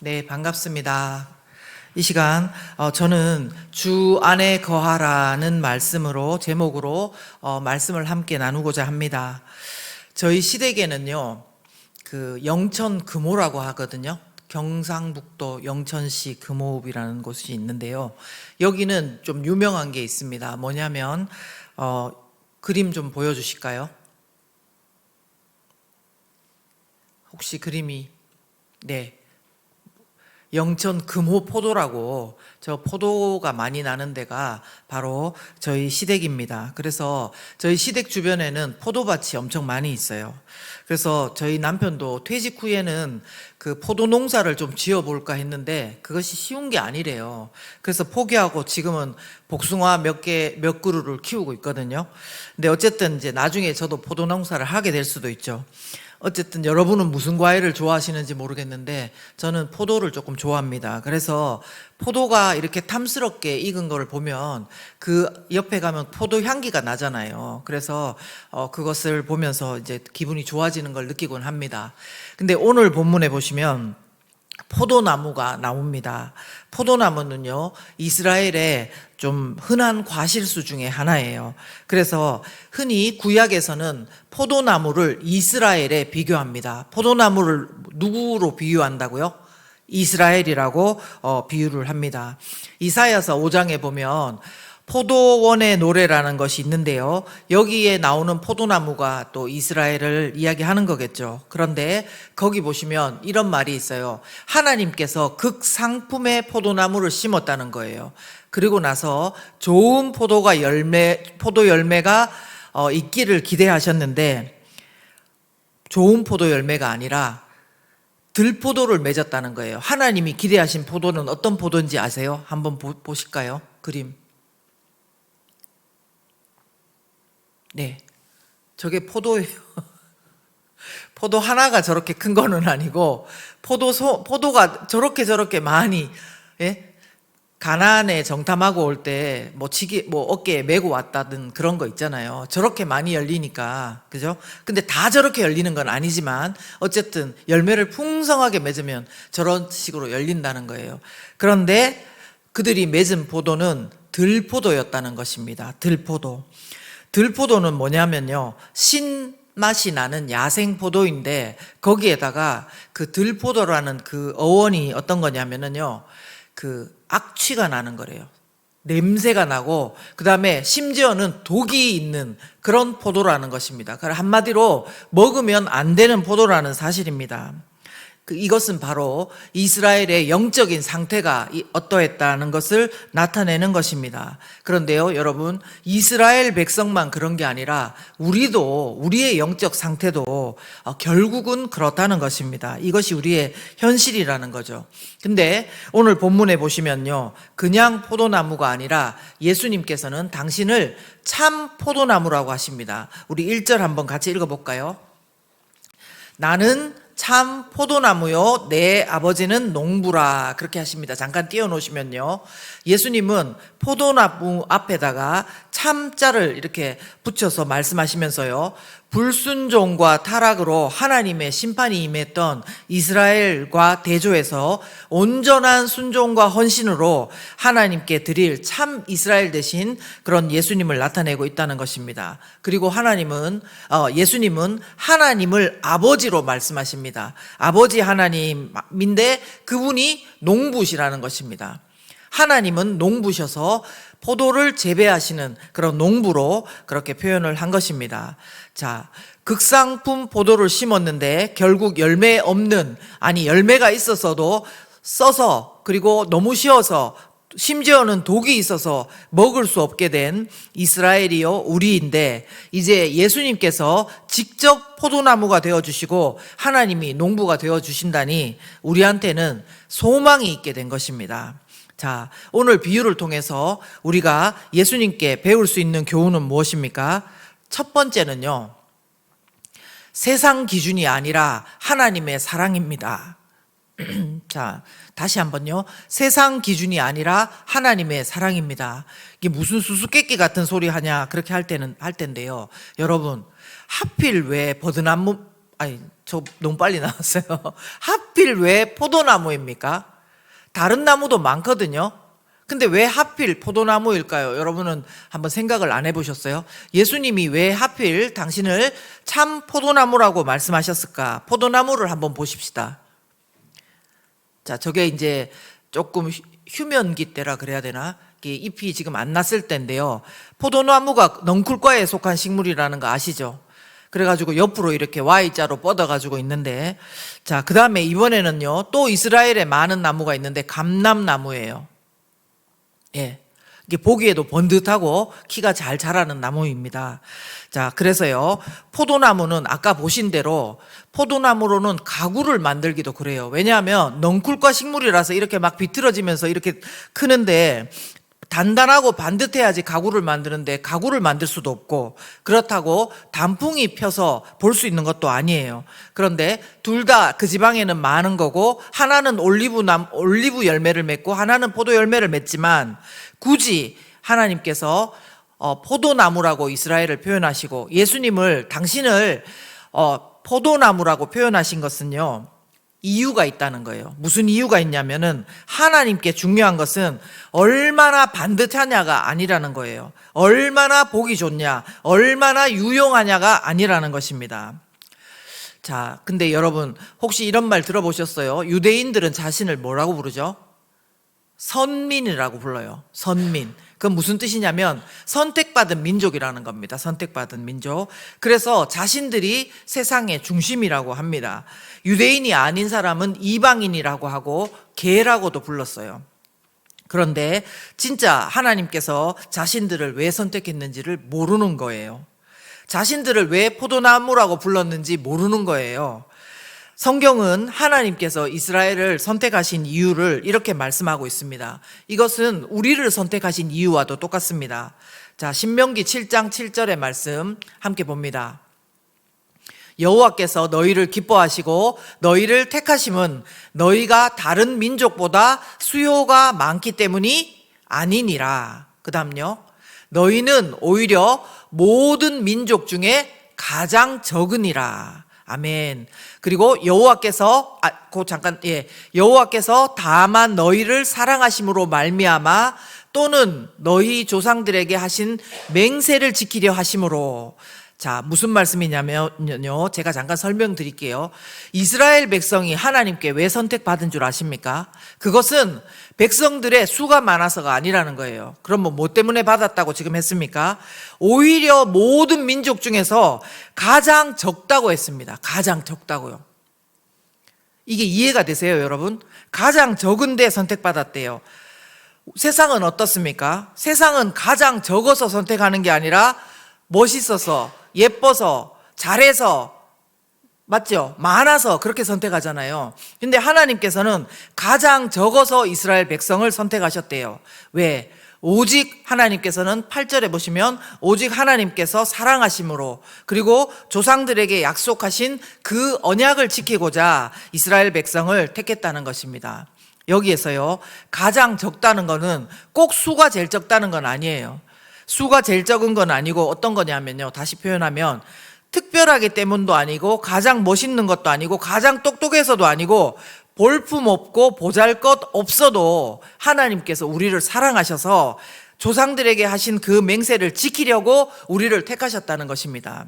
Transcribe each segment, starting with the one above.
네, 반갑습니다. 이 시간 저는 주 안에 거하라는 말씀으로 제목으로 말씀을 함께 나누고자 합니다. 저희 시댁에는요, 그 영천 금호라고 하거든요. 경상북도 영천시 금호읍이라는 곳이 있는데요. 여기는 좀 유명한 게 있습니다. 뭐냐면 그림 좀 보여주실까요? 혹시 그림이 네. 영천 금호포도라고 저 포도가 많이 나는 데가 바로 저희 시댁입니다. 그래서 저희 시댁 주변에는 포도밭이 엄청 많이 있어요. 그래서 저희 남편도 퇴직 후에는 그 포도 농사를 좀 지어볼까 했는데 그것이 쉬운 게 아니래요. 그래서 포기하고 지금은 복숭아 몇 그루를 키우고 있거든요. 근데 어쨌든 이제 나중에 저도 포도 농사를 하게 될 수도 있죠. 어쨌든 여러분은 무슨 과일을 좋아하시는지 모르겠는데 저는 포도를 조금 좋아합니다. 그래서 포도가 이렇게 탐스럽게 익은 거를 보면 그 옆에 가면 포도 향기가 나잖아요. 그래서 그것을 보면서 이제 기분이 좋아지는 걸 느끼곤 합니다. 근데 오늘 본문에 보시면 포도나무가 나옵니다. 포도나무는요, 이스라엘의 좀 흔한 과실수 중에 하나예요. 그래서 흔히 구약에서는 포도나무를 이스라엘에 비교합니다. 포도나무를 누구로 비유한다고요? 이스라엘이라고 비유를 합니다. 이사야서 5장에 보면 포도원의 노래라는 것이 있는데요. 여기에 나오는 포도나무가 또 이스라엘을 이야기하는 거겠죠. 그런데 거기 보시면 이런 말이 있어요. 하나님께서 극상품의 포도나무를 심었다는 거예요. 그리고 나서 좋은 포도 열매가 있기를 기대하셨는데 좋은 포도 열매가 아니라 들포도를 맺었다는 거예요. 하나님이 기대하신 포도는 어떤 포도인지 아세요? 한번 보실까요? 그림. 네, 저게 포도예요. 포도 하나가 저렇게 큰 거는 아니고 포도가 저렇게 많이, 예? 가나안에 정탐하고 올 때 뭐 어깨에 메고 왔다든 그런 거 있잖아요. 저렇게 많이 열리니까, 그죠? 근데 다 저렇게 열리는 건 아니지만 어쨌든 열매를 풍성하게 맺으면 저런 식으로 열린다는 거예요. 그런데 그들이 맺은 포도는 들포도였다는 것입니다. 들포도는 뭐냐면요, 신맛이 나는 야생 포도인데 거기에다가 그 들포도라는 그 어원이 어떤 거냐면요, 그 악취가 나는 거래요. 냄새가 나고 그 다음에 심지어는 독이 있는 그런 포도라는 것입니다. 그러니까 한마디로 먹으면 안 되는 포도라는 사실입니다. 이것은 바로 이스라엘의 영적인 상태가 어떠했다는 것을 나타내는 것입니다. 그런데요, 여러분, 이스라엘 백성만 그런 게 아니라 우리의 영적 상태도 결국은 그렇다는 것입니다. 이것이 우리의 현실이라는 거죠. 근데 오늘 본문에 보시면요, 그냥 포도나무가 아니라 예수님께서는 당신을 참 포도나무라고 하십니다. 우리 1절 한번 같이 읽어볼까요? 나는 참 포도나무요, 내 아버지는 농부라. 그렇게 하십니다. 잠깐 띄워놓으시면요, 예수님은 포도나무 앞에다가 참자를 이렇게 붙여서 말씀하시면서요, 불순종과 타락으로 하나님의 심판이 임했던 이스라엘과 대조해서 온전한 순종과 헌신으로 하나님께 드릴 참 이스라엘 대신 그런 예수님을 나타내고 있다는 것입니다. 그리고 예수님은 하나님을 아버지로 말씀하십니다. 아버지 하나님인데 그분이 농부시라는 것입니다. 하나님은 농부셔서 포도를 재배하시는 그런 농부로 그렇게 표현을 한 것입니다. 자, 극상품 포도를 심었는데 결국 열매가 있었어도 써서, 그리고 너무 쉬어서, 심지어는 독이 있어서 먹을 수 없게 된 이스라엘이요, 우리인데 이제 예수님께서 직접 포도나무가 되어주시고 하나님이 농부가 되어주신다니 우리한테는 소망이 있게 된 것입니다. 자, 오늘 비유를 통해서 우리가 예수님께 배울 수 있는 교훈은 무엇입니까? 첫 번째는요, 세상 기준이 아니라 하나님의 사랑입니다. 자, 다시 한번요. 세상 기준이 아니라 하나님의 사랑입니다. 이게 무슨 수수께끼 같은 소리 하냐, 그렇게 할 텐데요. 여러분, 하필 왜 아니, 저 너무 빨리 나왔어요. 하필 왜 포도나무입니까? 다른 나무도 많거든요. 근데 왜 하필 포도나무일까요? 여러분은 한번 생각을 안 해보셨어요? 예수님이 왜 하필 당신을 참 포도나무라고 말씀하셨을까? 포도나무를 한번 보십시다. 자, 저게 이제 조금 휴면기 때라 그래야 되나? 잎이 지금 안 났을 때인데요. 포도나무가 넝쿨과에 속한 식물이라는 거 아시죠? 그래가지고 옆으로 이렇게 Y자로 뻗어가지고 있는데, 자, 그 다음에 이번에는요, 또 이스라엘에 많은 나무가 있는데 감람나무예요. 예. 이게 보기에도 번듯하고 키가 잘 자라는 나무입니다. 자, 그래서요, 포도나무는 아까 보신 대로 포도나무로는 가구를 만들기도 그래요. 왜냐하면 넝쿨과 식물이라서 이렇게 막 비틀어지면서 이렇게 크는데 단단하고 반듯해야지 가구를 만드는데 가구를 만들 수도 없고, 그렇다고 단풍이 펴서 볼 수 있는 것도 아니에요. 그런데 둘 다 그 지방에는 많은 거고, 하나는 올리브 열매를 맺고 하나는 포도 열매를 맺지만, 굳이 하나님께서 포도나무라고 이스라엘을 표현하시고 예수님을 당신을 포도나무라고 표현하신 것은요, 이유가 있다는 거예요. 무슨 이유가 있냐면은 하나님께 중요한 것은 얼마나 반듯하냐가 아니라는 거예요. 얼마나 보기 좋냐, 얼마나 유용하냐가 아니라는 것입니다. 자, 근데 여러분 혹시 이런 말 들어보셨어요? 유대인들은 자신을 뭐라고 부르죠? 선민이라고 불러요. 선민. 그건 무슨 뜻이냐면 선택받은 민족이라는 겁니다. 선택받은 민족. 그래서 자신들이 세상의 중심이라고 합니다. 유대인이 아닌 사람은 이방인이라고 하고 개라고도 불렀어요. 그런데 진짜 하나님께서 자신들을 왜 선택했는지를 모르는 거예요. 자신들을 왜 포도나무라고 불렀는지 모르는 거예요. 성경은 하나님께서 이스라엘을 선택하신 이유를 이렇게 말씀하고 있습니다. 이것은 우리를 선택하신 이유와도 똑같습니다. 자, 신명기 7장 7절의 말씀 함께 봅니다. 여호와께서 너희를 기뻐하시고 너희를 택하심은 너희가 다른 민족보다 수요가 많기 때문이 아니니라. 그 다음요, 너희는 오히려 모든 민족 중에 가장 적으니라. 아멘. 그리고 여호와께서 여호와께서 다만 너희를 사랑하심으로 말미암아 또는 너희 조상들에게 하신 맹세를 지키려 하심으로. 자, 무슨 말씀이냐면요, 제가 잠깐 설명드릴게요. 이스라엘 백성이 하나님께 왜 선택받은 줄 아십니까? 그것은 백성들의 수가 많아서가 아니라는 거예요. 그럼 뭐 때문에 받았다고 지금 했습니까? 오히려 모든 민족 중에서 가장 적다고 했습니다. 가장 적다고요. 이게 이해가 되세요, 여러분? 가장 적은데 선택받았대요. 세상은 어떻습니까? 세상은 가장 적어서 선택하는 게 아니라 멋있어서, 예뻐서, 잘해서, 맞죠? 많아서 그렇게 선택하잖아요. 근데 하나님께서는 가장 적어서 이스라엘 백성을 선택하셨대요. 왜? 오직 하나님께서는 8절에 보시면 오직 하나님께서 사랑하심으로, 그리고 조상들에게 약속하신 그 언약을 지키고자 이스라엘 백성을 택했다는 것입니다. 여기에서요, 가장 적다는 거는 꼭 수가 제일 적다는 건 아니에요. 수가 제일 적은 건 아니고 어떤 거냐면요, 다시 표현하면 특별하기 때문도 아니고 가장 멋있는 것도 아니고 가장 똑똑해서도 아니고 볼품 없고 보잘것 없어도 하나님께서 우리를 사랑하셔서 조상들에게 하신 그 맹세를 지키려고 우리를 택하셨다는 것입니다.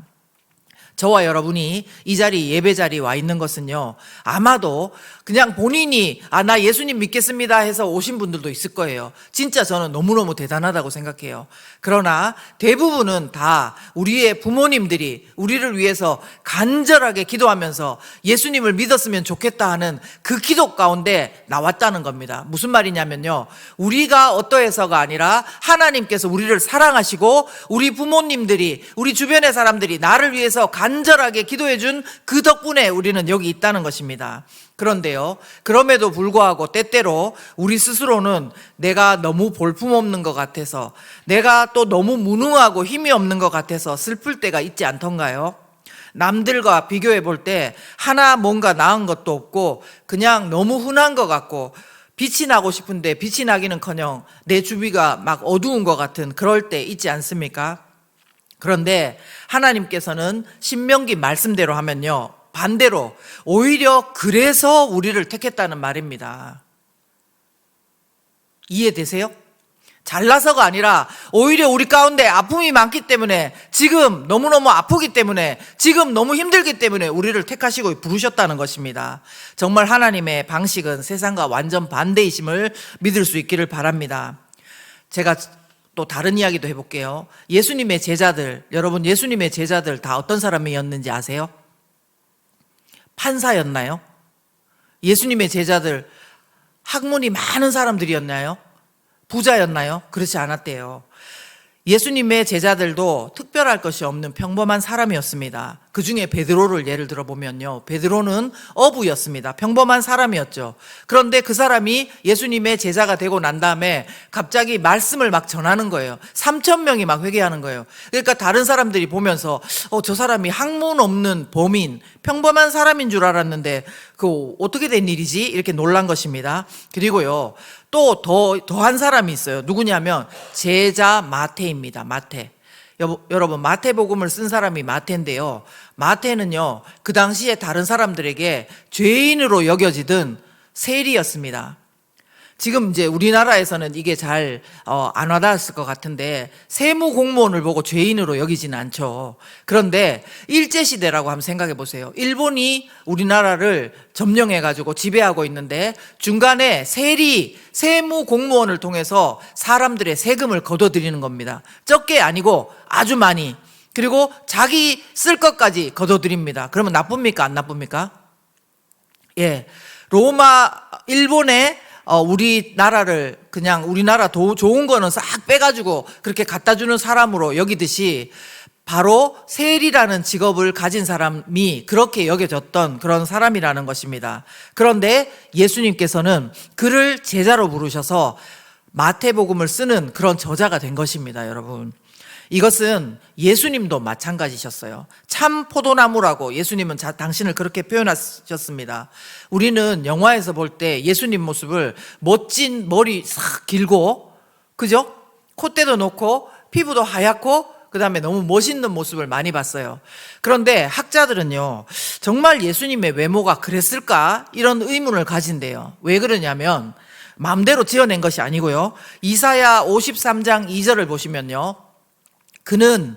저와 여러분이 이 자리, 예배 자리에 와 있는 것은요, 아마도 그냥 본인이 나 예수님 믿겠습니다 해서 오신 분들도 있을 거예요. 진짜 저는 너무너무 대단하다고 생각해요. 그러나 대부분은 다 우리의 부모님들이 우리를 위해서 간절하게 기도하면서 예수님을 믿었으면 좋겠다 하는 그 기도 가운데 나왔다는 겁니다. 무슨 말이냐면요, 우리가 어떠해서가 아니라 하나님께서 우리를 사랑하시고 우리 부모님들이, 우리 주변의 사람들이 나를 위해서 간절하게 기도해 준 그 덕분에 우리는 여기 있다는 것입니다. 그런데요, 그럼에도 불구하고 때때로 우리 스스로는 내가 너무 볼품없는 것 같아서, 내가 또 너무 무능하고 힘이 없는 것 같아서 슬플 때가 있지 않던가요? 남들과 비교해 볼 때 하나 뭔가 나은 것도 없고 그냥 너무 흔한 것 같고 빛이 나고 싶은데 빛이 나기는커녕 내 주위가 막 어두운 것 같은 그럴 때 있지 않습니까? 그런데 하나님께서는 신명기 말씀대로 하면요, 반대로 오히려 그래서 우리를 택했다는 말입니다. 이해되세요? 잘나서가 아니라 오히려 우리 가운데 아픔이 많기 때문에, 지금 너무너무 아프기 때문에, 지금 너무 힘들기 때문에 우리를 택하시고 부르셨다는 것입니다. 정말 하나님의 방식은 세상과 완전 반대이심을 믿을 수 있기를 바랍니다. 제가 또 다른 이야기도 해볼게요. 예수님의 제자들, 여러분 예수님의 제자들 다 어떤 사람이었는지 아세요? 판사였나요? 예수님의 제자들 학문이 많은 사람들이었나요? 부자였나요? 그렇지 않았대요. 예수님의 제자들도 특별할 것이 없는 평범한 사람이었습니다. 그 중에 베드로를 예를 들어보면요, 베드로는 어부였습니다. 평범한 사람이었죠. 그런데 그 사람이 예수님의 제자가 되고 난 다음에 갑자기 말씀을 막 전하는 거예요. 3,000명이 막 회개하는 거예요. 그러니까 다른 사람들이 보면서 저 사람이 학문 없는 범인, 평범한 사람인 줄 알았는데 그 어떻게 된 일이지? 이렇게 놀란 것입니다. 그리고요, 또 더한 사람이 있어요. 누구냐면 제자 마태입니다. 마태. 여러분 마태복음을 쓴 사람이 마태인데요, 마태는요 그 당시에 다른 사람들에게 죄인으로 여겨지던 세리였습니다. 지금 이제 우리나라에서는 이게 잘 안 와닿았을 것 같은데, 세무 공무원을 보고 죄인으로 여기지는 않죠. 그런데 일제시대라고 한번 생각해 보세요. 일본이 우리나라를 점령해 가지고 지배하고 있는데 중간에 세무 공무원을 통해서 사람들의 세금을 걷어들이는 겁니다. 적게 아니고 아주 많이. 그리고 자기 쓸 것까지 걷어들입니다. 그러면 나쁩니까? 안 나쁩니까? 예. 일본에 우리나라를 그냥 우리나라 좋은 거는 싹 빼가지고 그렇게 갖다 주는 사람으로 여기듯이, 바로 세리라는 직업을 가진 사람이 그렇게 여겨졌던 그런 사람이라는 것입니다. 그런데 예수님께서는 그를 제자로 부르셔서 마태복음을 쓰는 그런 저자가 된 것입니다, 여러분. 이것은 예수님도 마찬가지셨어요. 참 포도나무라고 예수님은 당신을 그렇게 표현하셨습니다. 우리는 영화에서 볼 때 예수님 모습을 멋진 머리 싹 길고, 그죠? 콧대도 높고 피부도 하얗고 그 다음에 너무 멋있는 모습을 많이 봤어요. 그런데 학자들은요, 정말 예수님의 외모가 그랬을까? 이런 의문을 가진대요. 왜 그러냐면 마음대로 지어낸 것이 아니고요, 이사야 53장 2절을 보시면요, 그는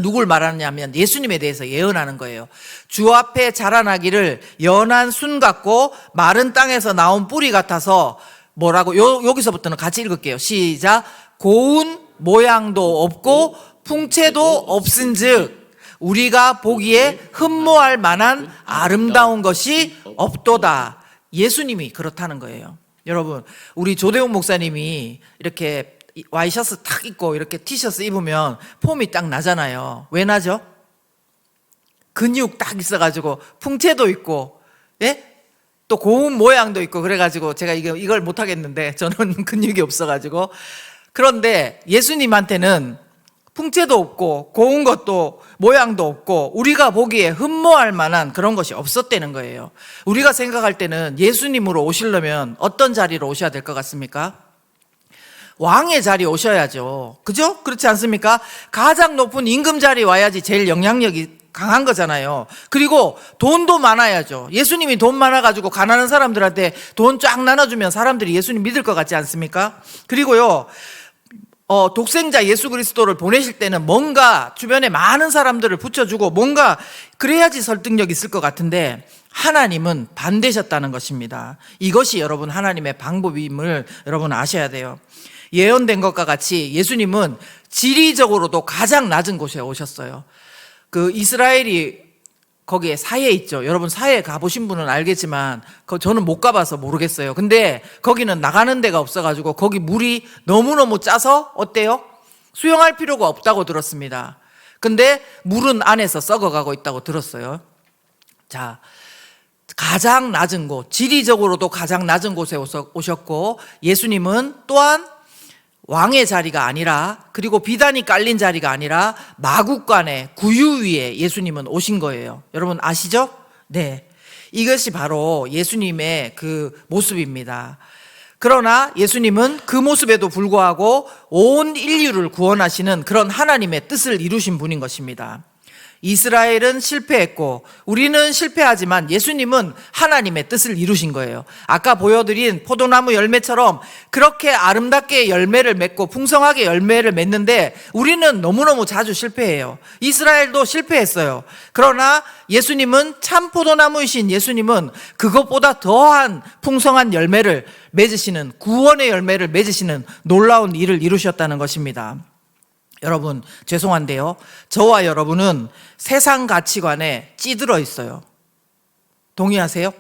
누굴 말하느냐면 예수님에 대해서 예언하는 거예요. 주 앞에 자라나기를 연한 순 같고 마른 땅에서 나온 뿌리 같아서, 뭐라고? 여기서부터는 같이 읽을게요. 시작. 고운 모양도 없고 풍채도 없은즉 우리가 보기에 흠모할 만한 아름다운 것이 없도다. 예수님이 그렇다는 거예요. 여러분, 우리 조대웅 목사님이 이렇게 와이셔츠 탁 입고 이렇게 티셔츠 입으면 폼이 딱 나잖아요. 왜 나죠? 근육 딱 있어가지고 풍채도 있고, 예? 또 고운 모양도 있고 그래가지고 제가 이걸 못하겠는데, 저는 근육이 없어가지고. 그런데 예수님한테는 풍채도 없고 고운 것도 모양도 없고 우리가 보기에 흠모할 만한 그런 것이 없었다는 거예요. 우리가 생각할 때는 예수님으로 오시려면 어떤 자리로 오셔야 될 것 같습니까? 왕의 자리에 오셔야죠. 그죠? 그렇지 않습니까? 가장 높은 임금 자리에 와야지 제일 영향력이 강한 거잖아요. 그리고 돈도 많아야죠. 예수님이 돈 많아가지고 가난한 사람들한테 돈 쫙 나눠주면 사람들이 예수님 믿을 것 같지 않습니까? 그리고요, 독생자 예수 그리스도를 보내실 때는 뭔가 주변에 많은 사람들을 붙여주고 뭔가 그래야지 설득력 있을 것 같은데, 하나님은 반대셨다는 것입니다. 이것이 여러분 하나님의 방법임을 여러분 아셔야 돼요. 예언된 것과 같이 예수님은 지리적으로도 가장 낮은 곳에 오셨어요. 그 이스라엘이 거기에 사해에 있죠. 여러분 사해 가보신 분은 알겠지만 저는 못 가봐서 모르겠어요. 근데 거기는 나가는 데가 없어가지고 거기 물이 너무너무 짜서 어때요? 수영할 필요가 없다고 들었습니다. 근데 물은 안에서 썩어가고 있다고 들었어요. 자, 가장 낮은 곳, 지리적으로도 가장 낮은 곳에 오셨고, 예수님은 또한 왕의 자리가 아니라, 그리고 비단이 깔린 자리가 아니라 마구간의 구유 위에 예수님은 오신 거예요. 여러분 아시죠? 네. 이것이 바로 예수님의 그 모습입니다. 그러나 예수님은 그 모습에도 불구하고 온 인류를 구원하시는 그런 하나님의 뜻을 이루신 분인 것입니다. 이스라엘은 실패했고 우리는 실패하지만 예수님은 하나님의 뜻을 이루신 거예요. 아까 보여드린 포도나무 열매처럼 그렇게 아름답게 열매를 맺고 풍성하게 열매를 맺는데 우리는 너무너무 자주 실패해요. 이스라엘도 실패했어요. 그러나 예수님은 참 포도나무이신 예수님은 그것보다 더한 풍성한 열매를 맺으시는, 구원의 열매를 맺으시는 놀라운 일을 이루셨다는 것입니다. 여러분, 죄송한데요, 저와 여러분은 세상 가치관에 찌들어 있어요. 동의하세요?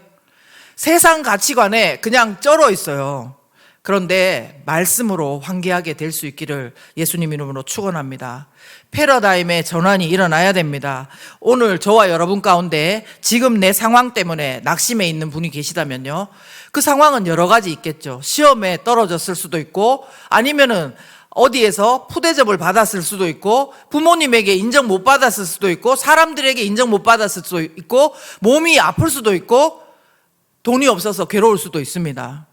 세상 가치관에 그냥 쩔어 있어요. 그런데 말씀으로 환기하게 될 수 있기를 예수님 이름으로 축원합니다. 패러다임의 전환이 일어나야 됩니다. 오늘 저와 여러분 가운데 지금 내 상황 때문에 낙심해 있는 분이 계시다면요, 그 상황은 여러 가지 있겠죠. 시험에 떨어졌을 수도 있고, 아니면은 어디에서 푸대접을 받았을 수도 있고, 부모님에게 인정 못 받았을 수도 있고, 사람들에게 인정 못 받았을 수도 있고, 몸이 아플 수도 있고, 돈이 없어서 괴로울 수도 있습니다.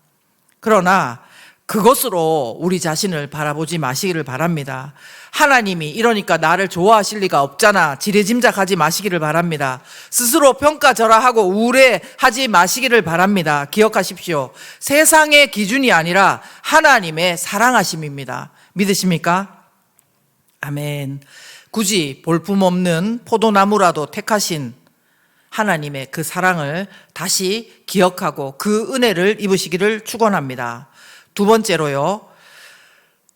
그러나 그것으로 우리 자신을 바라보지 마시기를 바랍니다. 하나님이 이러니까 나를 좋아하실 리가 없잖아, 지레짐작하지 마시기를 바랍니다. 스스로 평가절하하고 우울해하지 마시기를 바랍니다. 기억하십시오. 세상의 기준이 아니라 하나님의 사랑하심입니다. 믿으십니까? 아멘. 굳이 볼품없는 포도나무라도 택하신 하나님의 그 사랑을 다시 기억하고 그 은혜를 입으시기를 축원합니다. 두 번째로요,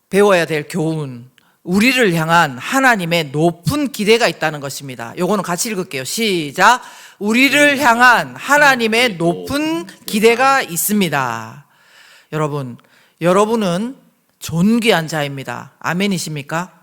배워야 될 교훈, 우리를 향한 하나님의 높은 기대가 있다는 것입니다. 요거는 같이 읽을게요. 시작. 우리를 향한 하나님의 높은 기대가 있습니다. 여러분은 존귀한 자입니다. 아멘이십니까?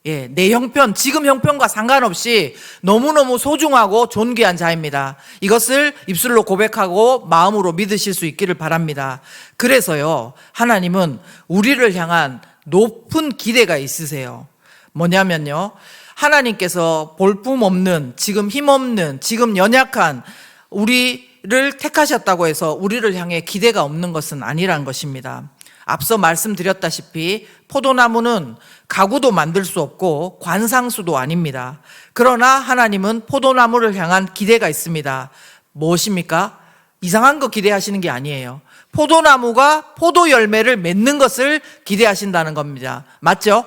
예, 내 형편, 지금 형편과 상관없이 너무너무 소중하고 존귀한 자입니다. 이것을 입술로 고백하고 마음으로 믿으실 수 있기를 바랍니다. 그래서요, 하나님은 우리를 향한 높은 기대가 있으세요. 뭐냐면요, 하나님께서 볼품없는, 지금 힘없는, 지금 연약한 우리를 택하셨다고 해서 우리를 향해 기대가 없는 것은 아니란 것입니다. 앞서 말씀드렸다시피 포도나무는 가구도 만들 수 없고 관상수도 아닙니다. 그러나 하나님은 포도나무를 향한 기대가 있습니다. 무엇입니까? 이상한 거 기대하시는 게 아니에요. 포도나무가 포도 열매를 맺는 것을 기대하신다는 겁니다. 맞죠?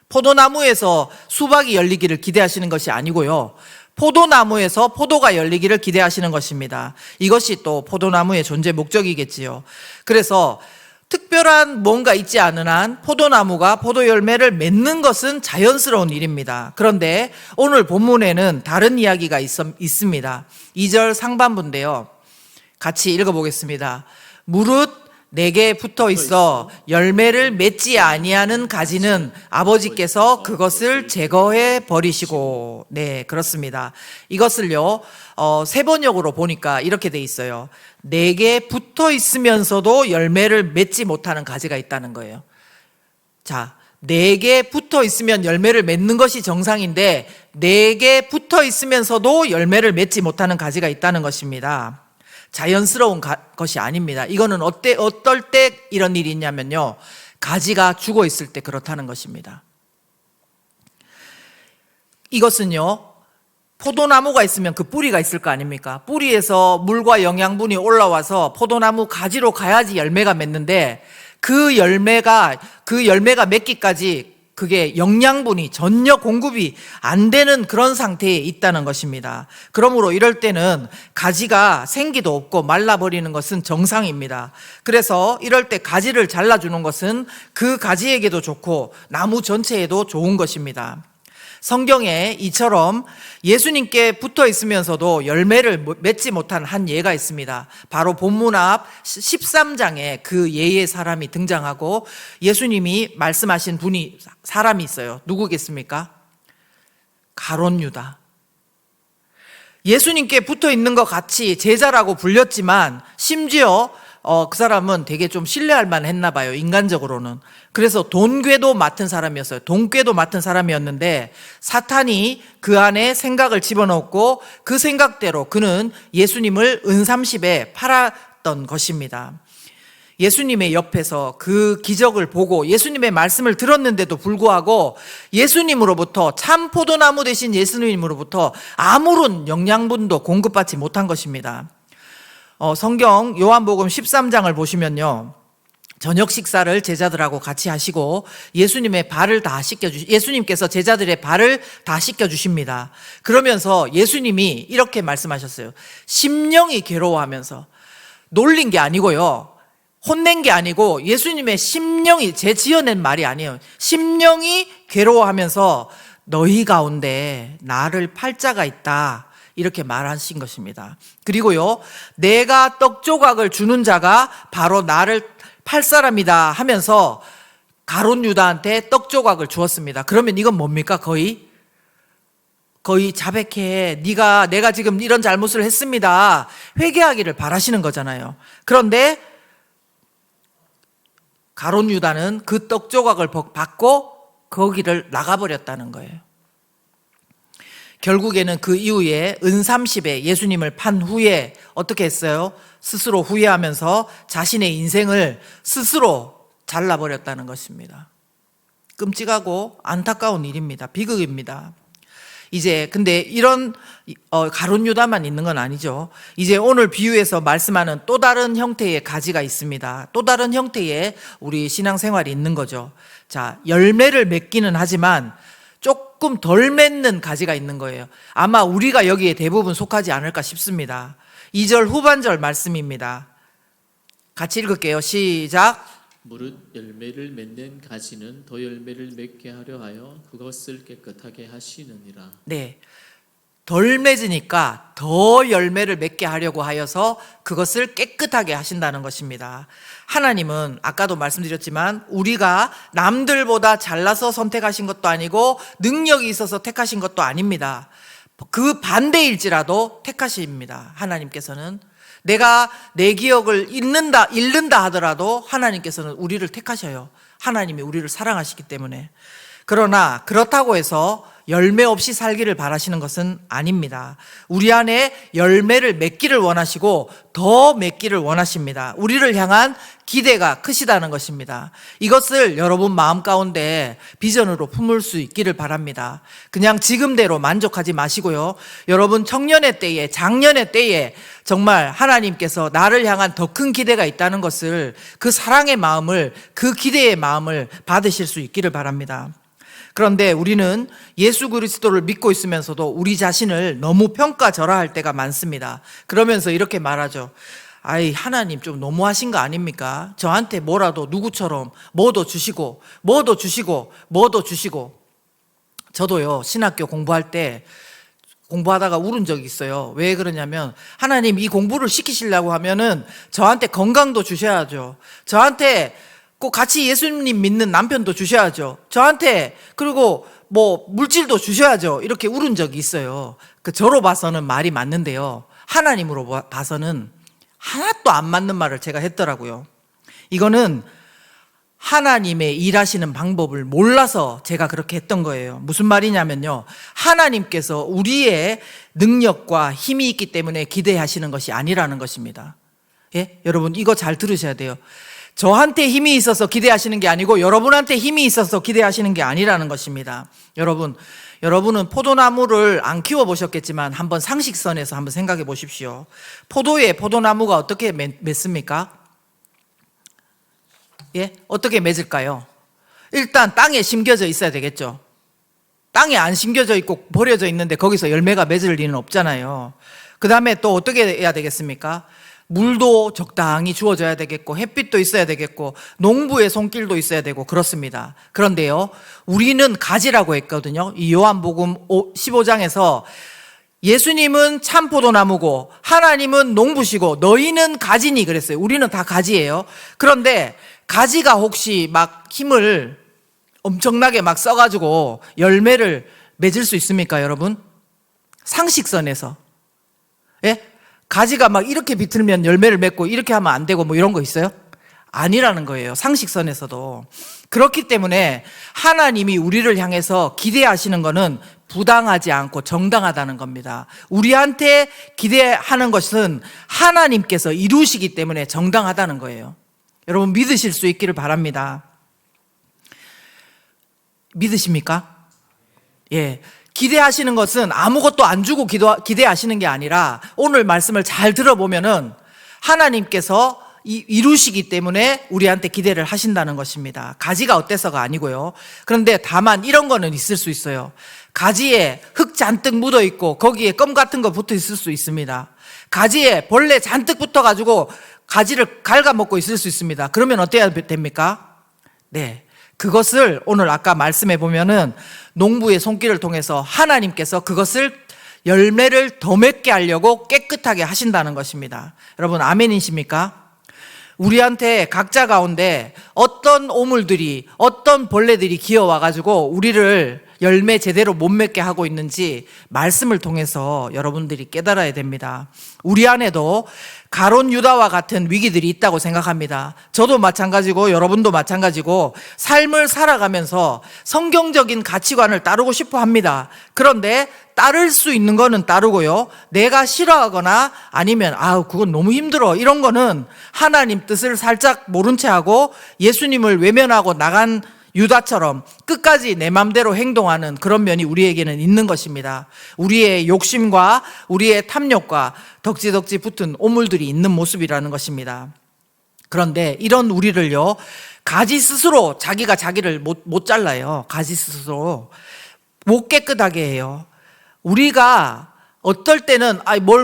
포도나무에서 수박이 열리기를 기대하시는 것이 아니고요, 포도나무에서 포도가 열리기를 기대하시는 것입니다. 이것이 또 포도나무의 존재 목적이겠지요. 그래서 특별한 뭔가 있지 않은 한 포도나무가 포도 열매를 맺는 것은 자연스러운 일입니다. 그런데 오늘 본문에는 다른 이야기가 있습니다. 2절 상반부인데요, 같이 읽어보겠습니다. 무릇 내게 붙어 있어 열매를 맺지 아니하는 가지는 아버지께서 그것을 제거해 버리시고. 네, 그렇습니다. 이것을요, 세번역으로 보니까 이렇게 돼 있어요. 내게 붙어 있으면서도 열매를 맺지 못하는 가지가 있다는 거예요. 자, 내게 붙어 있으면 열매를 맺는 것이 정상인데 내게 붙어 있으면서도 열매를 맺지 못하는 가지가 있다는 것입니다. 자연스러운 것이 아닙니다. 이거는 어떨 때 이런 일이 있냐면요, 가지가 죽어 있을 때 그렇다는 것입니다. 이것은요, 포도나무가 있으면 그 뿌리가 있을 거 아닙니까? 뿌리에서 물과 영양분이 올라와서 포도나무 가지로 가야지 열매가 맺는데 그 열매가 맺기까지 그게 영양분이 전혀 공급이 안 되는 그런 상태에 있다는 것입니다. 그러므로 이럴 때는 가지가 생기도 없고 말라버리는 것은 정상입니다. 그래서 이럴 때 가지를 잘라주는 것은 그 가지에게도 좋고 나무 전체에도 좋은 것입니다. 성경에 이처럼 예수님께 붙어 있으면서도 열매를 맺지 못한 한 예가 있습니다. 바로 본문 앞 13장에 그 예의 사람이 등장하고 예수님이 말씀하신 사람이 있어요. 누구겠습니까? 가룟 유다. 예수님께 붙어 있는 것 같이 제자라고 불렸지만 심지어 그 사람은 되게 좀 신뢰할 만했나 봐요, 인간적으로는. 그래서 돈괴도 맡은 사람이었어요. 돈괴도 맡은 사람이었는데 사탄이 그 안에 생각을 집어넣고 그 생각대로 그는 예수님을 은삼십에 팔았던 것입니다. 예수님의 옆에서 그 기적을 보고 예수님의 말씀을 들었는데도 불구하고 예수님으로부터, 참 포도나무 대신 예수님으로부터 아무런 영양분도 공급받지 못한 것입니다. 성경 요한복음 13장을 보시면요, 저녁 식사를 제자들하고 같이 하시고 예수님의 발을 다 예수님께서 제자들의 발을 다 씻겨 주십니다. 그러면서 예수님이 이렇게 말씀하셨어요. 심령이 괴로워하면서, 놀린 게 아니고요, 혼낸 게 아니고 예수님의 심령이, 제 지어낸 말이 아니에요. 심령이 괴로워하면서 너희 가운데 나를 팔 자가 있다, 이렇게 말하신 것입니다. 그리고요, 내가 떡 조각을 주는 자가 바로 나를 팔 사람이다 하면서 가룟 유다한테 떡 조각을 주었습니다. 그러면 이건 뭡니까? 거의 자백해, 내가 지금 이런 잘못을 했습니다, 회개하기를 바라시는 거잖아요. 그런데 가룟 유다는 그 떡 조각을 받고 거기를 나가버렸다는 거예요. 결국에는 그 이후에 은 30에 예수님을 판 후에 어떻게 했어요? 스스로 후회하면서 자신의 인생을 스스로 잘라버렸다는 것입니다. 끔찍하고 안타까운 일입니다. 비극입니다. 이제 근데 이런 가룟 유다만 있는 건 아니죠. 이제 오늘 비유에서 말씀하는 또 다른 형태의 가지가 있습니다. 또 다른 형태의 우리 신앙생활이 있는 거죠. 자, 열매를 맺기는 하지만 조금 덜 맺는 가지가 있는 거예요. 아마 우리가 여기에 대부분 속하지 않을까 싶습니다. 2절 후반절 말씀입니다. 같이 읽을게요. 시작. 무릇 열매를 맺는 가지는 더 열매를 맺게 하려 하여 그것을 깨끗하게 하시느니라. 네, 덜 맺으니까 더 열매를 맺게 하려고 하여서 그것을 깨끗하게 하신다는 것입니다. 하나님은 아까도 말씀드렸지만 우리가 남들보다 잘나서 선택하신 것도 아니고 능력이 있어서 택하신 것도 아닙니다. 그 반대일지라도 택하십니다. 하나님께서는 내가 내 기억을 잃는다 하더라도 하나님께서는 우리를 택하셔요. 하나님이 우리를 사랑하시기 때문에. 그러나 그렇다고 해서 열매 없이 살기를 바라시는 것은 아닙니다. 우리 안에 열매를 맺기를 원하시고 더 맺기를 원하십니다. 우리를 향한 기대가 크시다는 것입니다. 이것을 여러분 마음 가운데 비전으로 품을 수 있기를 바랍니다. 그냥 지금대로 만족하지 마시고요, 여러분 청년의 때에, 장년의 때에 정말 하나님께서 나를 향한 더 큰 기대가 있다는 것을, 그 사랑의 마음을, 그 기대의 마음을 받으실 수 있기를 바랍니다. 그런데 우리는 예수 그리스도를 믿고 있으면서도 우리 자신을 너무 평가절하할 때가 많습니다. 그러면서 이렇게 말하죠. 아이, 하나님 좀 너무하신 거 아닙니까? 저한테 뭐라도 누구처럼 뭐도 주시고 뭐도 주시고 뭐도 주시고. 저도요, 신학교 공부할 때 공부하다가 울은 적이 있어요. 왜 그러냐면, 하나님 이 공부를 시키시려고 하면은 저한테 건강도 주셔야죠. 저한테 꼭 같이 예수님 믿는 남편도 주셔야죠. 저한테 그리고 뭐 물질도 주셔야죠. 이렇게 울은 적이 있어요. 저로 봐서는 말이 맞는데요, 하나님으로 봐서는 하나도 안 맞는 말을 제가 했더라고요. 이거는 하나님의 일하시는 방법을 몰라서 제가 그렇게 했던 거예요. 무슨 말이냐면요, 하나님께서 우리의 능력과 힘이 있기 때문에 기대하시는 것이 아니라는 것입니다. 예? 여러분 이거 잘 들으셔야 돼요. 저한테 힘이 있어서 기대하시는 게 아니고 여러분한테 힘이 있어서 기대하시는 게 아니라는 것입니다. 여러분은 포도나무를 안 키워보셨겠지만 한번 상식선에서 한번 생각해 보십시오. 포도나무가 어떻게 맺습니까? 예? 어떻게 맺을까요? 일단 땅에 심겨져 있어야 되겠죠. 땅에 안 심겨져 있고 버려져 있는데 거기서 열매가 맺을 리는 없잖아요. 그 다음에 또 어떻게 해야 되겠습니까? 물도 적당히 주어져야 되겠고 햇빛도 있어야 되겠고 농부의 손길도 있어야 되고 그렇습니다. 그런데요, 우리는 가지라고 했거든요. 이 요한복음 15장에서 예수님은 참 포도나무고 하나님은 농부시고 너희는 가지니 그랬어요. 우리는 다 가지예요. 그런데 가지가 혹시 막 힘을 엄청나게 막 써가지고 열매를 맺을 수 있습니까, 여러분? 상식선에서. 예? 가지가 막 이렇게 비틀면 열매를 맺고 이렇게 하면 안 되고 뭐 이런 거 있어요? 아니라는 거예요. 상식선에서도. 그렇기 때문에 하나님이 우리를 향해서 기대하시는 거는 부당하지 않고 정당하다는 겁니다. 우리한테 기대하는 것은 하나님께서 이루시기 때문에 정당하다는 거예요. 여러분 믿으실 수 있기를 바랍니다. 믿으십니까? 예. 기대하시는 것은 아무것도 안 주고 기대하시는 게 아니라 오늘 말씀을 잘 들어보면은 하나님께서 이루시기 때문에 우리한테 기대를 하신다는 것입니다. 가지가 어때서가 아니고요. 그런데 다만 이런 거는 있을 수 있어요. 가지에 흙 잔뜩 묻어 있고 거기에 껌 같은 거 붙어 있을 수 있습니다. 가지에 벌레 잔뜩 붙어 가지고 가지를 갉아먹고 있을 수 있습니다. 그러면 어때야 됩니까? 네. 그것을 오늘 아까 말씀해 보면은 농부의 손길을 통해서 하나님께서 그것을 열매를 더 맺게 하려고 깨끗하게 하신다는 것입니다. 여러분 아멘이십니까? 우리한테 각자 가운데 어떤 오물들이 어떤 벌레들이 기어와 가지고 우리를 열매 제대로 못 맺게 하고 있는지 말씀을 통해서 여러분들이 깨달아야 됩니다. 우리 안에도 가론 유다와 같은 위기들이 있다고 생각합니다. 저도 마찬가지고 여러분도 마찬가지고 삶을 살아가면서 성경적인 가치관을 따르고 싶어 합니다. 그런데 따를 수 있는 거는 따르고요. 내가 싫어하거나 아니면 그건 너무 힘들어 이런 거는 하나님 뜻을 살짝 모른 채 하고 예수님을 외면하고 나간 유다처럼 끝까지 내 맘대로 행동하는 그런 면이 우리에게는 있는 것입니다. 우리의 욕심과 우리의 탐욕과 덕지덕지 붙은 오물들이 있는 모습이라는 것입니다. 그런데 이런 우리를요, 가지 스스로 자기가 자기를 못 잘라요. 가지 스스로 못 깨끗하게 해요. 우리가 어떨 때는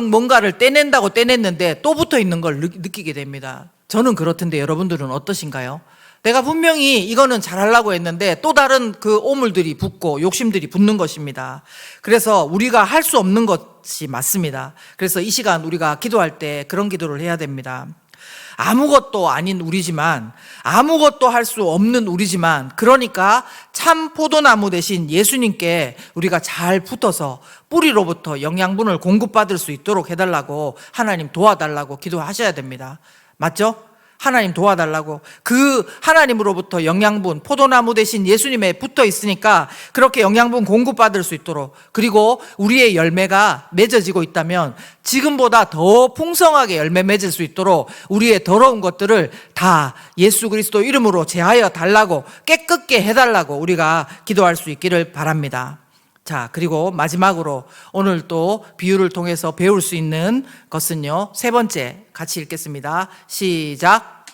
뭔가를 떼낸다고 떼냈는데 또 붙어 있는 걸 느끼게 됩니다. 저는 그렇던데 여러분들은 어떠신가요? 내가 분명히 이거는 잘하려고 했는데 또 다른 그 오물들이 붙고 욕심들이 붙는 것입니다. 그래서 우리가 할 수 없는 것이 맞습니다. 그래서 이 시간 우리가 기도할 때 그런 기도를 해야 됩니다. 아무것도 아닌 우리지만, 아무것도 할 수 없는 우리지만, 그러니까 참 포도나무 대신 예수님께 우리가 잘 붙어서 뿌리로부터 영양분을 공급받을 수 있도록 해달라고, 하나님 도와달라고 기도하셔야 됩니다. 맞죠? 하나님 도와달라고. 그 하나님으로부터 영양분, 포도나무 대신 예수님에 붙어 있으니까 그렇게 영양분 공급받을 수 있도록, 그리고 우리의 열매가 맺어지고 있다면 지금보다 더 풍성하게 열매 맺을 수 있도록 우리의 더러운 것들을 다 예수 그리스도 이름으로 제하여 달라고, 깨끗게 해달라고 우리가 기도할 수 있기를 바랍니다. 자, 그리고 마지막으로 오늘 또 비유를 통해서 배울 수 있는 것은요, 세 번째 같이 읽겠습니다. 시작.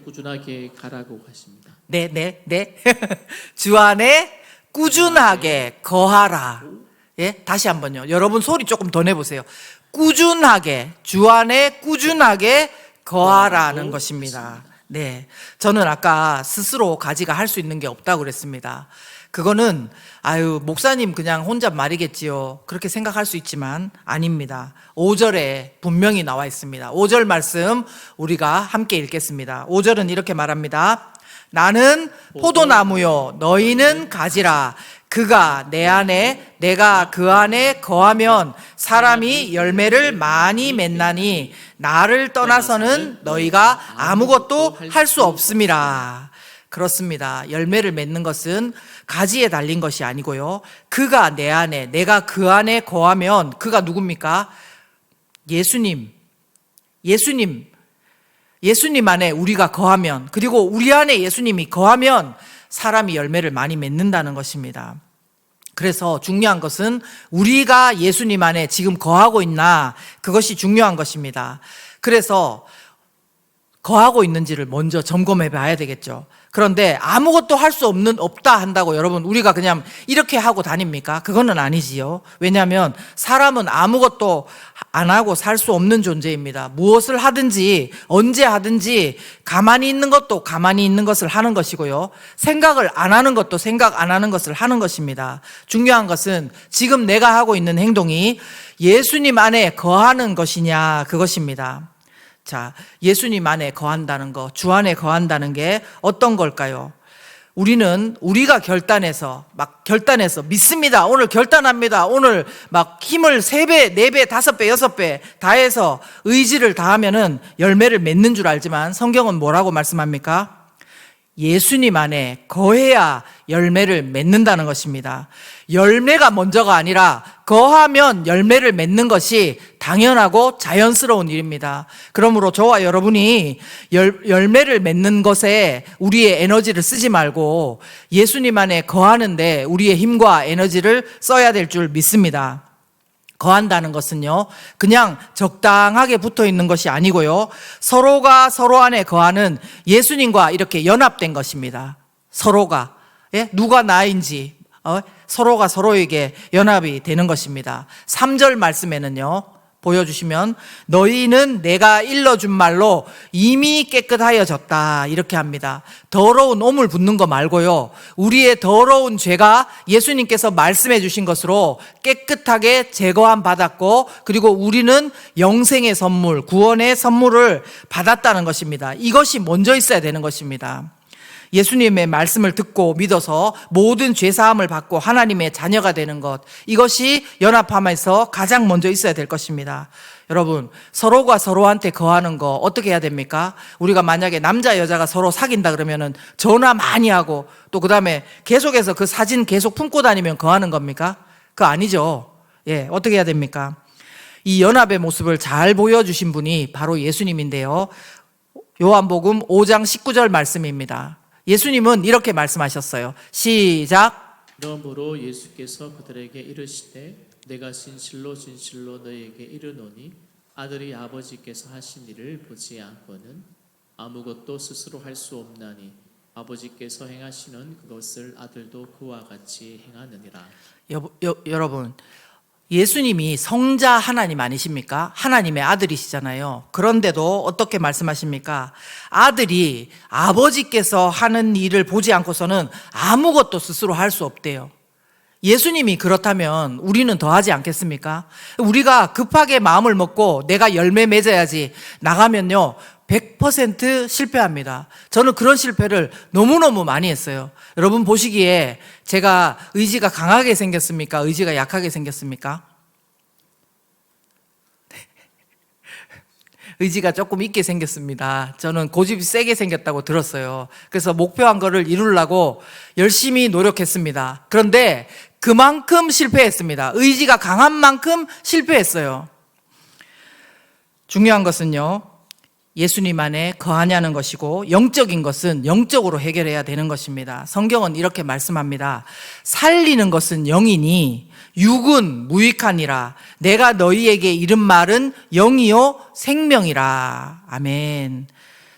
꾸준하게 가라고 하십니다. 네. 주 안에 꾸준하게 거하라. 예, 다시 한번요. 여러분 소리 조금 더 내보세요. 꾸준하게, 주 안에 꾸준하게 거하라는 것입니다. 네, 저는 아까 스스로 가지가 할 수 있는 게 없다고 그랬습니다. 그거는 목사님 그냥 혼자 말이겠지요, 그렇게 생각할 수 있지만 아닙니다. 5절에 분명히 나와 있습니다. 5절 말씀 우리가 함께 읽겠습니다. 5절은 이렇게 말합니다. 나는 포도나무요 너희는 가지라. 그가 내 안에 내가 그 안에 거하면 사람이 열매를 많이 맺나니 나를 떠나서는 너희가 아무것도 할 수 없음이라. 그렇습니다. 열매를 맺는 것은 가지에 달린 것이 아니고요, 그가 내 안에 내가 그 안에 거하면, 그가 누굽니까? 예수님 안에 우리가 거하면, 그리고 우리 안에 예수님이 거하면 사람이 열매를 많이 맺는다는 것입니다. 그래서 중요한 것은 우리가 예수님 안에 지금 거하고 있나, 그것이 중요한 것입니다. 그래서 거하고 있는지를 먼저 점검해 봐야 되겠죠. 그런데 아무것도 할 수 없다 한다고 여러분 우리가 그냥 이렇게 하고 다닙니까? 그거는 아니지요. 왜냐하면 사람은 아무것도 안 하고 살 수 없는 존재입니다. 무엇을 하든지 언제 하든지 가만히 있는 것도 가만히 있는 것을 하는 것이고요, 생각을 안 하는 것도 생각 안 하는 것을 하는 것입니다. 중요한 것은 지금 내가 하고 있는 행동이 예수님 안에 거하는 것이냐, 그것입니다. 자, 예수님 안에 거한다는 거, 주 안에 거한다는 게 어떤 걸까요? 우리가 결단해서 믿습니다. 오늘 결단합니다. 오늘 막 힘을 3배, 4배, 5배, 6배 다해서 의지를 다하면은 열매를 맺는 줄 알지만 성경은 뭐라고 말씀합니까? 예수님 안에 거해야 열매를 맺는다는 것입니다. 열매가 먼저가 아니라 거하면 열매를 맺는 것이 당연하고 자연스러운 일입니다. 그러므로 저와 여러분이 열매를 맺는 것에 우리의 에너지를 쓰지 말고 예수님 안에 거하는데 우리의 힘과 에너지를 써야 될 줄 믿습니다. 거한다는 것은요, 그냥 적당하게 붙어 있는 것이 아니고요, 서로가 서로 안에 거하는 예수님과 이렇게 연합된 것입니다. 서로가, 예? 누가 나인지, 서로가 서로에게 연합이 되는 것입니다. 3절 말씀에는요, 보여주시면 너희는 내가 일러준 말로 이미 깨끗하여졌다 이렇게 합니다. 더러운 오물 붙는 거 말고요, 우리의 더러운 죄가 예수님께서 말씀해 주신 것으로 깨끗하게 제거함 받았고, 그리고 우리는 영생의 선물, 구원의 선물을 받았다는 것입니다. 이것이 먼저 있어야 되는 것입니다. 예수님의 말씀을 듣고 믿어서 모든 죄사함을 받고 하나님의 자녀가 되는 것, 이것이 연합함에서 가장 먼저 있어야 될 것입니다. 여러분, 서로가 서로한테 거하는 거 어떻게 해야 됩니까? 우리가 만약에 남자 여자가 서로 사귄다 그러면은 전화 많이 하고, 또 그 다음에 계속해서 그 사진 계속 품고 다니면 거하는 겁니까? 그거 아니죠. 예, 어떻게 해야 됩니까? 이 연합의 모습을 잘 보여주신 분이 바로 예수님인데요, 요한복음 5장 19절 말씀입니다. 예수님은 이렇게 말씀하셨어요. 시작. 그러므로 예수께서 그들에게 이르시되 내가 진실로 진실로 너희에게 이르노니 아들이 아버지께서 하신 일을 보지 않고는 아무것도 스스로 할 수 없나니 아버지께서 행하시는 그것을 아들도 그와 같이 행하느니라. 여러분, 예수님이 성자 하나님 아니십니까? 하나님의 아들이시잖아요. 그런데도 어떻게 말씀하십니까? 아들이 아버지께서 하는 일을 보지 않고서는 아무것도 스스로 할 수 없대요. 예수님이 그렇다면 우리는 더 하지 않겠습니까? 우리가 급하게 마음을 먹고 내가 열매 맺어야지 나가면요, 100% 실패합니다. 저는 그런 실패를 너무너무 많이 했어요. 여러분 보시기에 제가 의지가 강하게 생겼습니까? 의지가 약하게 생겼습니까? 의지가 조금 있게 생겼습니다. 저는 고집이 세게 생겼다고 들었어요. 그래서 목표한 거를 이루려고 열심히 노력했습니다. 그런데 그만큼 실패했습니다. 의지가 강한 만큼 실패했어요. 중요한 것은요, 예수님 안에 거하냐는 것이고, 영적인 것은 영적으로 해결해야 되는 것입니다. 성경은 이렇게 말씀합니다. 살리는 것은 영이니 육은 무익하니라. 내가 너희에게 이른 말은 영이요 생명이라. 아멘.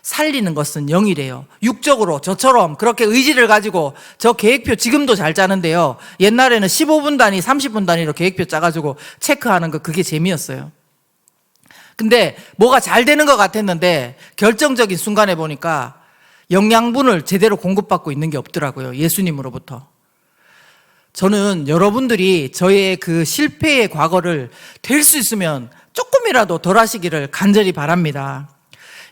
살리는 것은 영이래요. 육적으로 저처럼 그렇게 의지를 가지고, 저 계획표 지금도 잘 짜는데요, 옛날에는 15분 단위 30분 단위로 계획표 짜가지고 체크하는 거, 그게 재미였어요. 근데 뭐가 잘 되는 것 같았는데 결정적인 순간에 보니까 영양분을 제대로 공급받고 있는 게 없더라고요. 예수님으로부터. 저는 여러분들이 저의 그 실패의 과거를 될 수 있으면 조금이라도 덜 하시기를 간절히 바랍니다.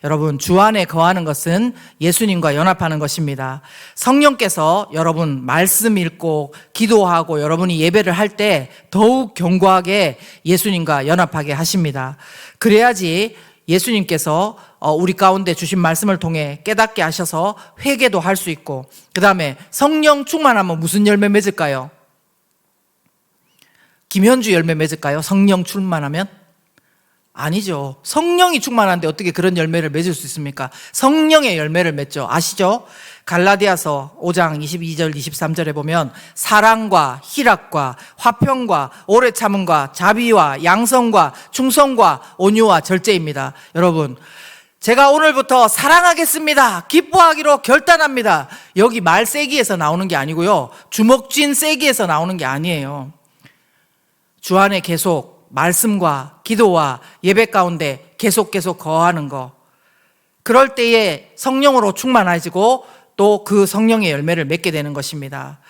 여러분, 주 안에 거하는 것은 예수님과 연합하는 것입니다. 성령께서 여러분 말씀 읽고 기도하고 여러분이 예배를 할 때 더욱 견고하게 예수님과 연합하게 하십니다. 그래야지 예수님께서 우리 가운데 주신 말씀을 통해 깨닫게 하셔서 회개도 할 수 있고, 그 다음에 성령 충만하면 무슨 열매 맺을까요? 김현주 열매 맺을까요? 성령 충만하면? 아니죠. 성령이 충만한데 어떻게 그런 열매를 맺을 수 있습니까? 성령의 열매를 맺죠. 아시죠? 갈라디아서 5장 22절 23절에 보면 사랑과 희락과 화평과 오래 참음과 자비와 양성과 충성과 온유와 절제입니다. 여러분, 제가 오늘부터 사랑하겠습니다, 기뻐하기로 결단합니다, 여기 말 세기에서 나오는 게 아니고요, 주먹 쥔 세기에서 나오는 게 아니에요. 주 안에 계속 말씀과 기도와 예배 가운데 계속 거하는 거, 그럴 때에 성령으로 충만해지고 또 그 성령의 열매를 맺게 되는 것입니다.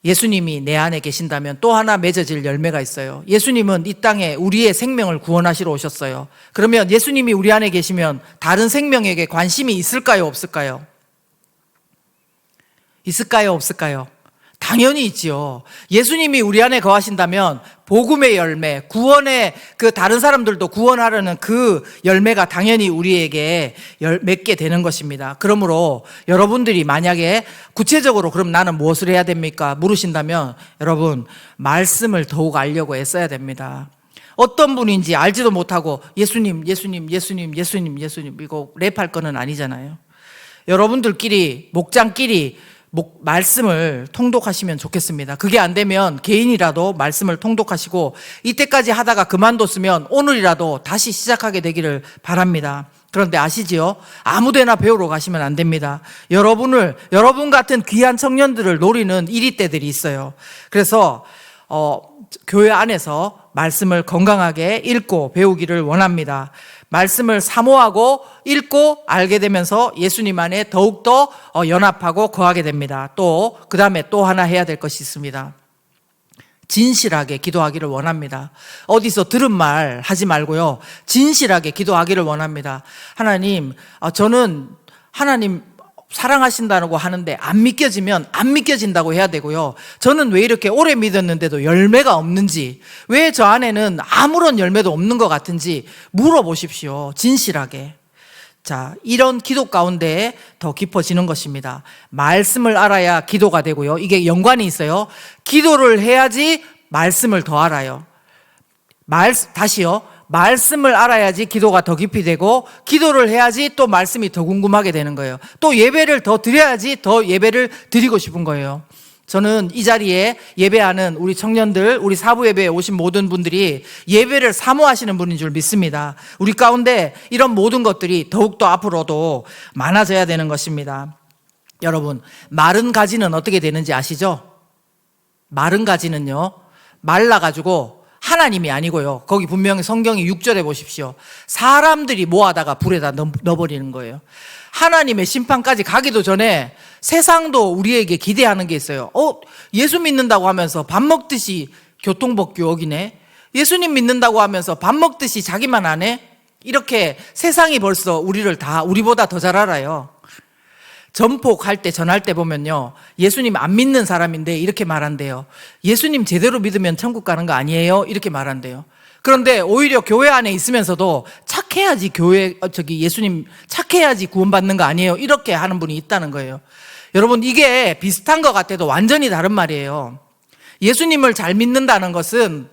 예수님이 내 안에 계신다면 또 하나 맺어질 열매가 있어요. 예수님은 이 땅에 우리의 생명을 구원하시러 오셨어요. 그러면 예수님이 우리 안에 계시면 다른 생명에게 관심이 있을까요, 없을까요? 있을까요, 없을까요? 당연히 있지요. 예수님이 우리 안에 거하신다면 복음의 열매, 구원의 그 다른 사람들도 구원하려는 그 열매가 당연히 우리에게 맺게 되는 것입니다. 그러므로 여러분들이 만약에 구체적으로 그럼 나는 무엇을 해야 됩니까? 물으신다면 여러분 말씀을 더욱 알려고 애써야 됩니다. 어떤 분인지 알지도 못하고 예수님 이거 랩할 거는 아니잖아요. 여러분들끼리 목장끼리 말씀을 통독하시면 좋겠습니다. 그게 안 되면 개인이라도 말씀을 통독하시고 이때까지 하다가 그만뒀으면 오늘이라도 다시 시작하게 되기를 바랍니다. 그런데 아시지요? 아무데나 배우러 가시면 안 됩니다. 여러분 같은 귀한 청년들을 노리는 이리떼들이 있어요. 그래서 교회 안에서 말씀을 건강하게 읽고 배우기를 원합니다. 말씀을 사모하고 읽고 알게 되면서 예수님 안에 더욱더 연합하고 거하게 됩니다. 또 그 다음에 또 하나 해야 될 것이 있습니다. 진실하게 기도하기를 원합니다. 어디서 들은 말 하지 말고요. 진실하게 기도하기를 원합니다. 하나님, 저는 하나님 사랑하신다고 하는데 안 믿겨지면 안 믿겨진다고 해야 되고요. 저는 왜 이렇게 오래 믿었는데도 열매가 없는지, 왜 저 안에는 아무런 열매도 없는 것 같은지 물어보십시오. 진실하게. 자, 이런 기도 가운데 더 깊어지는 것입니다. 말씀을 알아야 기도가 되고요. 이게 연관이 있어요. 기도를 해야지 말씀을 더 알아요. 다시요. 말씀을 알아야지 기도가 더 깊이 되고 기도를 해야지 또 말씀이 더 궁금하게 되는 거예요. 또 예배를 더 드려야지 더 예배를 드리고 싶은 거예요. 저는 이 자리에 예배하는 우리 청년들, 우리 사부 예배에 오신 모든 분들이 예배를 사모하시는 분인 줄 믿습니다. 우리 가운데 이런 모든 것들이 더욱더 앞으로도 많아져야 되는 것입니다. 여러분, 마른 가지는 어떻게 되는지 아시죠? 마른 가지는요, 말라가지고 하나님이 아니고요. 거기 분명히 성경이 6절에 보십시오. 사람들이 모아다가 불에다 넣어버리는 거예요. 하나님의 심판까지 가기도 전에 세상도 우리에게 기대하는 게 있어요. 예수 믿는다고 하면서 밥 먹듯이 교통법규 어기네. 예수님 믿는다고 하면서 밥 먹듯이 자기만 안 해? 이렇게 세상이 벌써 우리보다 더 잘 알아요. 전할 때 전할 때 보면요, 예수님 안 믿는 사람인데 이렇게 말한대요. 예수님 제대로 믿으면 천국 가는 거 아니에요? 이렇게 말한대요. 그런데 오히려 교회 안에 있으면서도 착해야지 예수님 착해야지 구원받는 거 아니에요? 이렇게 하는 분이 있다는 거예요. 여러분, 이게 비슷한 것 같아도 완전히 다른 말이에요. 예수님을 잘 믿는다는 것은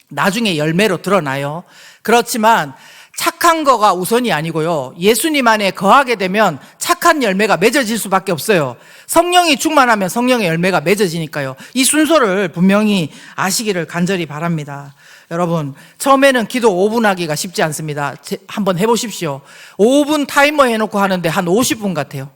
나중에 열매로 드러나요. 그렇지만 착한 거가 우선이 아니고요. 예수님 안에 거하게 되면 착한 열매가 맺어질 수밖에 없어요. 성령이 충만하면 성령의 열매가 맺어지니까요. 이 순서를 분명히 아시기를 간절히 바랍니다. 여러분, 처음에는 기도 5분 하기가 쉽지 않습니다. 한번 해보십시오. 5분 타이머 해놓고 하는데 한 50분 같아요.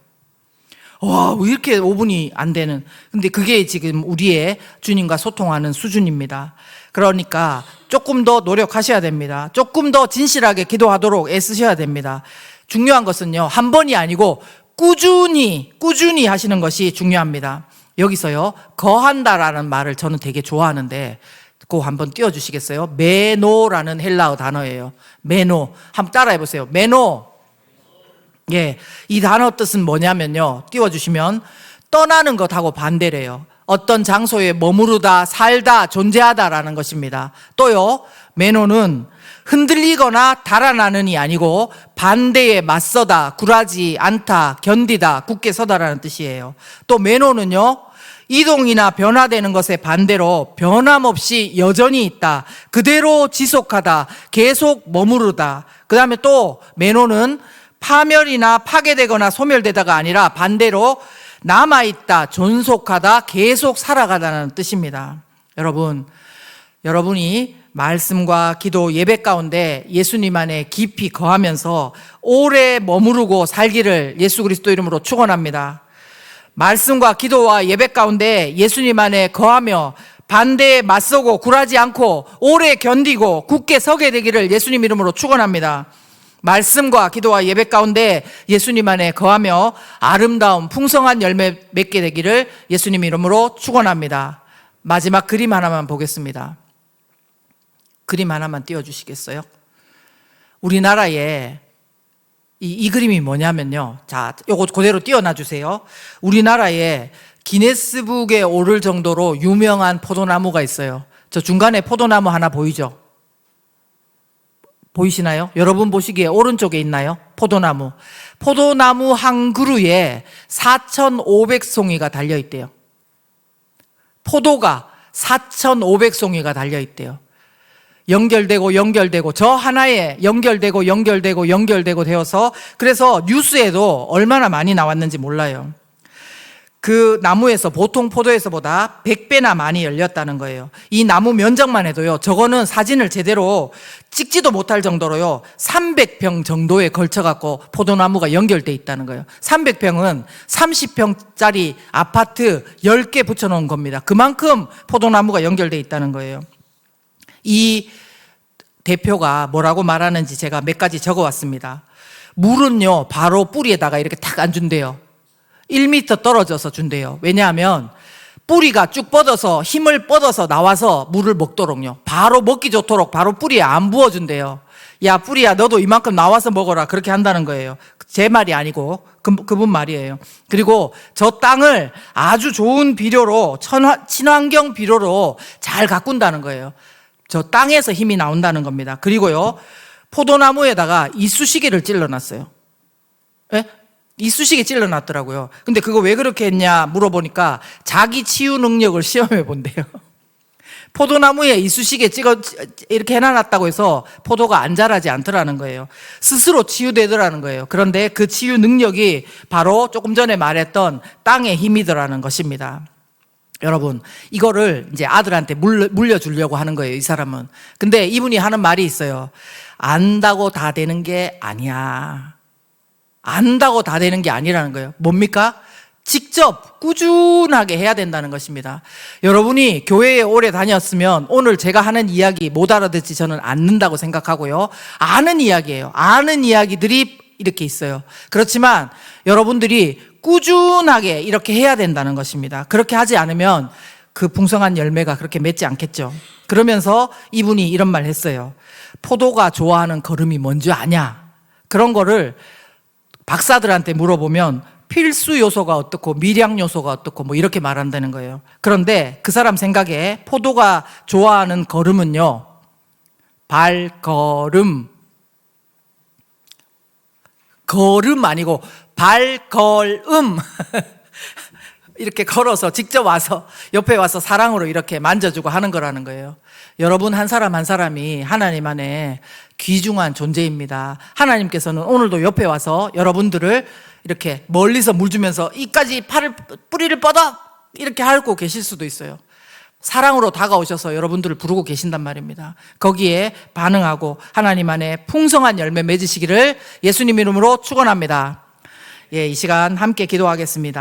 와, 왜 이렇게 5분이 안 되는. 근데 그게 지금 우리의 주님과 소통하는 수준입니다. 그러니까 조금 더 노력하셔야 됩니다. 조금 더 진실하게 기도하도록 애쓰셔야 됩니다. 중요한 것은요, 한 번이 아니고 꾸준히 하시는 것이 중요합니다. 여기서요, 거한다라는 말을 저는 되게 좋아하는데 그거 한번 띄워주시겠어요? 메노라는 헬라어 단어예요. 메노. 한번 따라해 보세요. 메노. 예, 이 단어 뜻은 뭐냐면요, 띄워주시면 떠나는 것하고 반대래요. 어떤 장소에 머무르다, 살다, 존재하다라는 것입니다. 또요, 메노는 흔들리거나 달아나는이 아니고 반대에 맞서다, 굴하지 않다, 견디다, 굳게 서다라는 뜻이에요. 또 메노는요, 이동이나 변화되는 것에 반대로 변함없이 여전히 있다, 그대로 지속하다, 계속 머무르다. 그 다음에 또 메노는 파멸이나 파괴되거나 소멸되다가 아니라 반대로 남아있다, 존속하다, 계속 살아가다는 뜻입니다. 여러분이 말씀과 기도, 예배 가운데 예수님 안에 깊이 거하면서 오래 머무르고 살기를 예수 그리스도 이름으로 축원합니다. 말씀과 기도와 예배 가운데 예수님 안에 거하며 반대에 맞서고 굴하지 않고 오래 견디고 굳게 서게 되기를 예수님 이름으로 축원합니다. 말씀과 기도와 예배 가운데 예수님 안에 거하며 아름다운 풍성한 열매 맺게 되기를 예수님 이름으로 축원합니다. 마지막 그림 하나만 보겠습니다. 그림 하나만 띄워주시겠어요? 우리나라에 이 그림이 뭐냐면요, 자, 요거 그대로 띄워놔 주세요. 우리나라에 기네스북에 오를 정도로 유명한 포도나무가 있어요. 저 중간에 포도나무 하나 보이죠? 보이시나요? 여러분 보시기에 오른쪽에 있나요? 포도나무. 포도나무 한 그루에 4,500송이가 달려있대요. 포도가 4,500송이가 달려있대요. 연결되고 저 하나에 연결되고 되어서, 그래서 뉴스에도 얼마나 많이 나왔는지 몰라요. 그 나무에서 보통 포도에서보다 100배나 많이 열렸다는 거예요. 이 나무 면적만 해도요, 저거는 사진을 제대로 찍지도 못할 정도로요, 300평 정도에 걸쳐갖고 포도나무가 연결돼 있다는 거예요. 300평은 30평짜리 아파트 10개 붙여놓은 겁니다. 그만큼 포도나무가 연결돼 있다는 거예요. 이 대표가 뭐라고 말하는지 제가 몇 가지 적어왔습니다. 물은요, 바로 뿌리에다가 이렇게 탁 안 준대요. 1m 떨어져서 준대요. 왜냐하면 뿌리가 쭉 뻗어서 힘을 뻗어서 나와서 물을 먹도록요. 바로 먹기 좋도록 바로 뿌리에 안 부어준대요. 야, 뿌리야, 너도 이만큼 나와서 먹어라. 그렇게 한다는 거예요. 제 말이 아니고 그분 말이에요. 그리고 저 땅을 아주 좋은 비료로, 친환경 비료로 잘 가꾼다는 거예요. 저 땅에서 힘이 나온다는 겁니다. 그리고요, 포도나무에다가 이쑤시개를 찔러놨어요. 예? 이쑤시개 찔러놨더라고요. 근데 그거 왜 그렇게 했냐 물어보니까 자기 치유 능력을 시험해 본대요. 포도나무에 이쑤시개 이렇게 해놔놨다고 해서 포도가 안 자라지 않더라는 거예요. 스스로 치유되더라는 거예요. 그런데 그 치유 능력이 바로 조금 전에 말했던 땅의 힘이더라는 것입니다. 여러분, 이거를 이제 아들한테 물려주려고 하는 거예요, 이 사람은. 근데 이분이 하는 말이 있어요. 안다고 다 되는 게 아니야. 안다고 다 되는 게 아니라는 거예요. 뭡니까? 직접 꾸준하게 해야 된다는 것입니다. 여러분이 교회에 오래 다녔으면 오늘 제가 하는 이야기 못 알아듣지 저는 않는다고 생각하고요. 아는 이야기예요. 아는 이야기들이 이렇게 있어요. 그렇지만 여러분들이 꾸준하게 이렇게 해야 된다는 것입니다. 그렇게 하지 않으면 그 풍성한 열매가 그렇게 맺지 않겠죠. 그러면서 이분이 이런 말 했어요. 포도가 좋아하는 걸음이 뭔지 아냐? 그런 거를 박사들한테 물어보면 필수 요소가 어떻고 미량 요소가 어떻고 뭐 이렇게 말한다는 거예요. 그런데 그 사람 생각에 포도가 좋아하는 걸음은요, 발걸음, 걸음 아니고 발걸음. 이렇게 걸어서 직접 와서 옆에 와서 사랑으로 이렇게 만져주고 하는 거라는 거예요. 여러분 한 사람 한 사람이 하나님 안에 귀중한 존재입니다. 하나님께서는 오늘도 옆에 와서 여러분들을 이렇게 멀리서 물 주면서 이까지 뿌리를 뻗어 이렇게 하고 계실 수도 있어요. 사랑으로 다가오셔서 여러분들을 부르고 계신단 말입니다. 거기에 반응하고 하나님 안에 풍성한 열매 맺으시기를 예수님 이름으로 축원합니다. 이 시간 함께 기도하겠습니다.